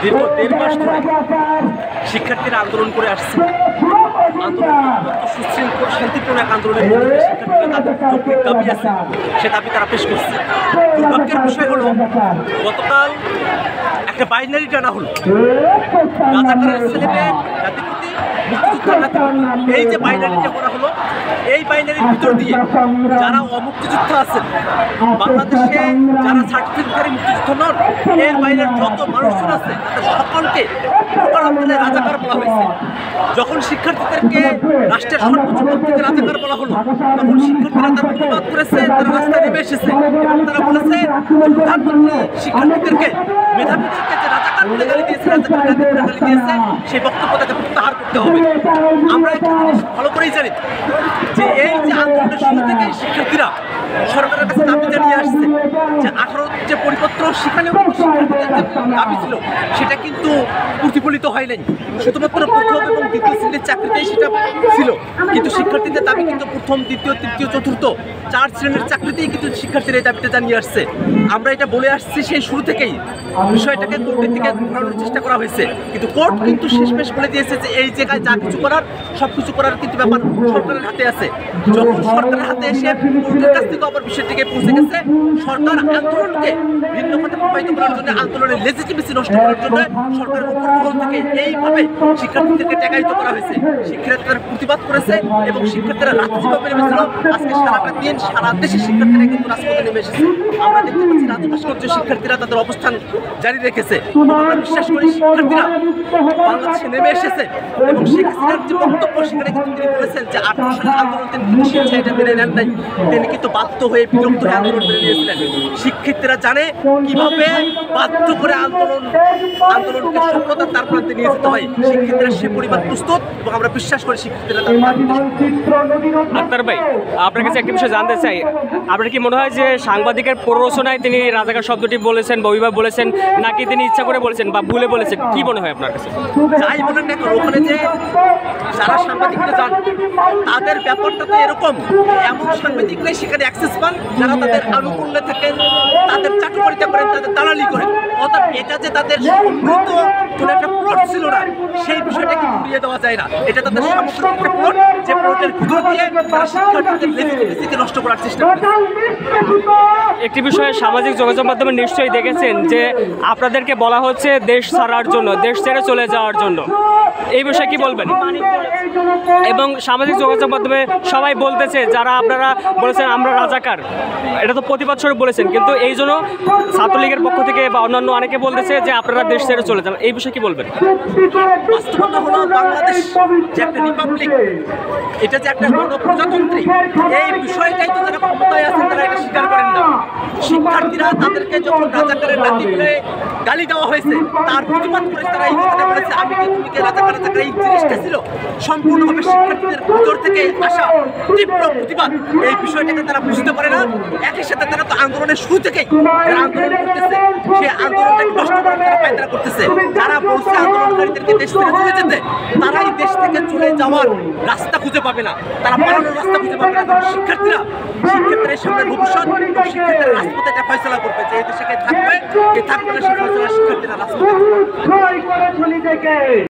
দীর্ঘ 1.5 মাস ধরে শিক্ষার্থীরা আন্দোলন করে আসছে। সুশৃঙ্খল শান্তিপূর্ণ এক আন্দোলনের মধ্যে শিক্ষার্থীরা তাদের যৌক্তিক দাবি আছে, সে দাবি তারা পেশ করছে। দুর্ভাগ্যের বিষয় হলো গতকাল একটা বাইনারি টানা হলো, রাজাকারের ছেলেমেয়ে জাতিপতি, মুক্তিযোদ্ধার নাতিপতি। এই যে বাইনারিটা করা হলো, এই বাইনারির ভিতর দিয়ে যারা অমুক্তিযোদ্ধা আছেন, বাংলাদেশে যারা সার্টিফিকেটধারী মুক্তিযোদ্ধা নন, এর বাইরের যত মানুষজন আছে তাদের সকলকে প্রকারান্তরে রাজাকার বলা হয়েছে। যখন শিক্ষার্থীদেরকে রাষ্ট্রের সর্বোচ্চ পদ থেকে রাজাকার বলা হলো, তখন শিক্ষার্থীরা তার প্রতিবাদ করেছে, তারা রাস্তায় নেমে এসেছে এবং তারা বলেছে প্রধানমন্ত্রী শিক্ষার্থীদেরকে, মেধাবীদেরকে যে রাজাকার বলে গালি দিয়েছে, রাজাকার গালি দিয়েছে, সেই বক্তব্য তাকে প্রত্যাহার করতে হবে। আমরা একটা জিনিস ভালো করেই জানি যে এই যে আন্দোলনের শুরু থেকে শিক্ষার্থীরা সরকারের কাছে দাবি জানিয়ে আসছে যে 18 যে পরিপত্র, সেখানেও শিক্ষার্থীদের যে দাবি ছিল সেটা কিন্তু প্রতিফলিত হয় নাই। শুধুমাত্র প্রথম এবং দ্বিতীয় শ্রেণীর চাকরিতেই সেটা ছিল, কিন্তু শিক্ষার্থীদের দাবি কিন্তু প্রথম, দ্বিতীয়, তৃতীয়, চতুর্থ 4 শ্রেণীর চাকরিতেই কিন্তু শিক্ষার্থীরা এই দাবিটা জানিয়ে আসছে। আমরা এটা বলে আসছি সেই শুরু থেকেই, বিষয়টাকে কোর্টের দিকে ঘোরানোর চেষ্টা করা হয়েছে, কিন্তু কোর্ট কিন্তু শেষমেশ বলে দিয়েছে যে এই জায়গায় যা কিছু করার, সব কিছু করার কিন্তু ব্যাপার সরকারের হাতে আছে। যখন সরকারের হাতে এসে কোর্টের কাছ থেকে আবার বিষয়টিকে পৌঁছে গেছে, সরকার আন্দোলনকে ভিন্ন পথে প্রবাহিত করার জন্য, আন্দোলনের লেজিটিমেসি নষ্ট করার জন্য সরকারের উপর থেকে এইভাবে শিক্ষার্থীদেরকে ট্যাগায়িত করা হয়েছে। শিক্ষার্থীরা প্রতিবাদ করেছে এবং শিক্ষার্থীরা রাজপথে নেমেছিল। আজকে সারাটা দিন সারা দেশের শিক্ষার্থীরা কিন্তু রাজপথে নেমে এসেছে। আমরা দেখতে পাচ্ছি রাজ্য ভাস্কর্য শিক্ষার্থীরা তাদের অবস্থান জারি রেখেছে। আমরা বিশ্বাস করি শিক্ষার্থীরা বাংলাদেশে নেমে এসেছে এবং শেখ হাসিনার যে বক্তব্য, সেখানে কিন্তু তিনি বলেছেন যে 18 সালের আন্দোলন তিনি সেটা মেনে নেন নাই, তিনি কিন্তু বাধ্য হয়ে বিরক্ত হয়ে আন্দোলন মেনে নিয়েছিলেন। শিক্ষার্থীরা জানে কিভাবে বাধ্য করে আন্দোলনকে সফলতার দ্বার প্রান্তে নিয়ে যেতে হয়। শিক্ষার্থীরা সে পরিমাণ প্রস্তুত এবং আমরা বিশ্বাস করি শিক্ষার্থীরা। আক্তার ভাই, আপনার কাছে একটা বিষয় জানতে চাই, আপনার কি মনে হয় যে সাংবাদিকের প্ররোচনায় তিনি রাজাকার শব্দটি বলেছেন বা অভিভাবক বলেছেন, নাকি তিনি ইচ্ছা করে বলেছেন বা ভুলে বলেছেন? কি মনে হয় আপনার কাছে? যাই বলেন না, ওখানে যে যারা সাংবাদিকরা যান তাদের ব্যাপারটা তো এরকম, এমন সাংবাদিকরাই সেখানে অ্যাক্সেস পান যারা তাদের আনুকূল্যে থাকেন, তাদের চাটুকারিতা করেন, তাদের দালালি করেন। অর্থাৎ এটা যে তাদের সমৃদ্ধ কোনো একটা প্লট ছিল না, সেই বিষয়টাকে ঘুরিয়ে দেওয়া যায় না। এটা তাদের সামগ্রিক একটা প্লট, যে প্লটের ভিতর দিয়ে তারা শিক্ষার্থীদের লেজিটিমেসিকে নষ্ট করার চেষ্টা করে। একটি বিষয়ে সামাজিক যোগাযোগ মাধ্যমে নিশ্চয়ই দেখেছেন যে আপনাদেরকে বলা হচ্ছে দেশ ছাড়ার জন্য, দেশ ছেড়ে চলে যাওয়ার জন্য। এই বিষয়ে কি বলবেন? এবং সামাজিক যোগাযোগ মাধ্যমে সবাই বলতেছে, যারা আপনারা বলেছেন আমরা রাজাকার, এটা তো প্রতিবাদ স্বরূপ বলেছেন, কিন্তু এই জন্য ছাত্রলীগের পক্ষ থেকে বা অন্যান্য অনেকে বলতেছে যে আপনারা দেশ ছেড়ে চলে যান। এই বিষয়ে কি বলবেন? বাস্তবতা হলো বাংলাদেশ যে একটা রিপাবলিক, এটা যে একটা গণপ্রজাতন্ত্রী, এই বিষয়টাই তো যারা ক্ষমতায় আছেন তারা এটা স্বীকার করেন না। শিক্ষার্থীরা তাদেরকে যখন রাজাকারের নাতি বলে গালি দেওয়া হয়েছে, তার প্রতিবাদ করে তারা এই কথাটা বলেছে, আমি কি তুমি কে রাজাকার। এই জিনিসটা ছিল সম্পূর্ণভাবে শিক্ষার্থীদের ভিতর থেকে আসা তীব্র প্রতিবাদ। এই বিষয়টাকে তারা বুঝতে পারে না। একই সাথে তারা তো আন্দোলনের শুরু থেকেই যারা আন্দোলন করতেছে, সেই আন্দোলনটাকে নষ্ট করার তারা পায়তারা করতেছে। যারা বলছে আন্দোলনকারীদেরকে দেশ ছেড়ে চলে যেতে, তারাই দেশ থেকে চলে যাওয়ার রাস্তা খুঁজে পাবে না, তারা পালানোর রাস্তা খুঁজে পাবে না। শিক্ষার্থীরা সামনে ভবিষ্যৎ, শিক্ষার্থীরা রাজপথে এটা ফয়সলা করবে যে এই দেশে থাকবে, কে থাকবে না, সেই ফয়সলা শিক্ষার্থীরা রাজপথে।